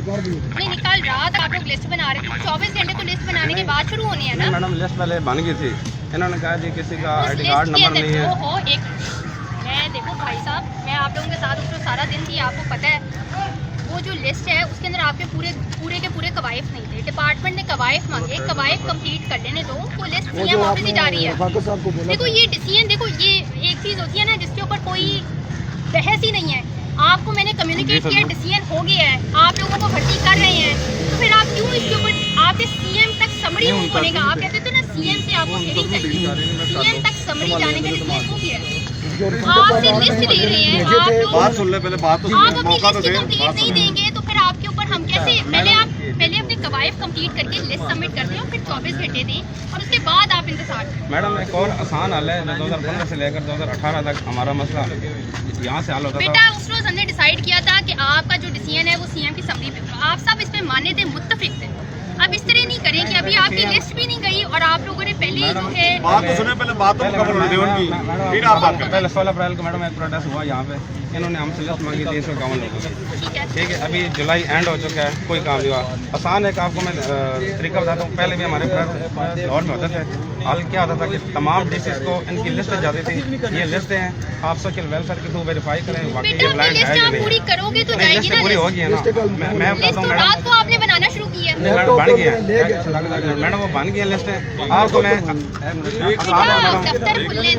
नहीं, कल रात आप लोग लिस्ट बना रहे थे, 24 घंटे तो लिस्ट बनाने के बाद शुरू होनी है ना। मैडम लिस्ट पहले बन गई थी, इन्होंने कहा जी किसी का उस आईडी कार्ड लिस्ट के नंबर नहीं है। अंदर मैं देखो भाई साहब, मैं आप लोगों के साथ उसको सारा दिन थी, आपको पता है वो जो लिस्ट है उसके अंदर आपके पूरे के पूरे कवायद नहीं थे। डिपार्टमेंट ने कवायद मांगे, कवायद कंप्लीट कर लेने दो, वो लिस्ट सीएम ऑफिस ही जा रही है। देखो ये डिसीजन, देखो ये एक चीज होती है ना जिसके ऊपर कोई बहस ही नहीं है। आपको मैंने कम्युनिकेट किया, डिसीजन हो गया है, आप लोगों को भर्ती कर रहे हैं, तो फिर आप क्यों इसके ऊपर आपके सीएम तक समरी बनेगा। आप कहते थे ना सीएम से आपको हेयरिंग चाहिए, सीएम तक समरी जाने का डिसीजन हो गया है। आपसे लिस्ट ले रहे हैं, आप लोग बात सुन ले पहले, बात तो आप अपनी लिस्ट कंप्लीट नहीं देंगे तो फिर आपके ऊपर हम कैसे। पहले अपने कवायद कंप्लीट करके लिस्ट सबमिट करते हो, फिर 24 घंटे दें और उसके बाद आप इंतजार करें। मैडम एक और आसान हल है, 2015 से लेकर 2018 तक हमारा मसला यहाँ से हल होता था। बेटा उस रोज हमने डिसाइड किया था कि आपका जो डिसीजन है वो सीएम की समरी पे, आप सब इस पे माने थे, मुत्तफिक थे। अब इस तरह नहीं करें कि अभी आपकी लिस्ट भी नहीं गई और आप लोगों ने पहले ही जो है बात तो सुने, पहले बात तो मुकम्मल होने दें उनकी, फिर आप बात करें। पहले 16 अप्रैल को मैडम एक प्रोटेस्ट हुआ यहाँ पे, इन्होंने हमसे लिस्ट मांगी 351 लोगों की। ठीक है, अभी जुलाई एंड हो चुका है, कोई काम नहीं हुआ। आसान है कि आपको मैं तरीका बताता हूँ। पहले भी हमारे दौर में होते थे, हाल क्या होता था कि तमाम डिसीज को इनकी लिस्ट जाती थी, ये लिस्टें हैं, आप सोशल वेलफेयर के थ्रू वेरीफाई करें वाकई ये ब्लाइंड है कि नहीं। पूरी करोगे तो जाएगी ना, पूरी होगी है ना। मैं बताता हूँ रात को आपने बनाना शुरू किया है। बन गया मैडम, वो बन गई लिस्टें। आपको मैं दफ्तर खुलने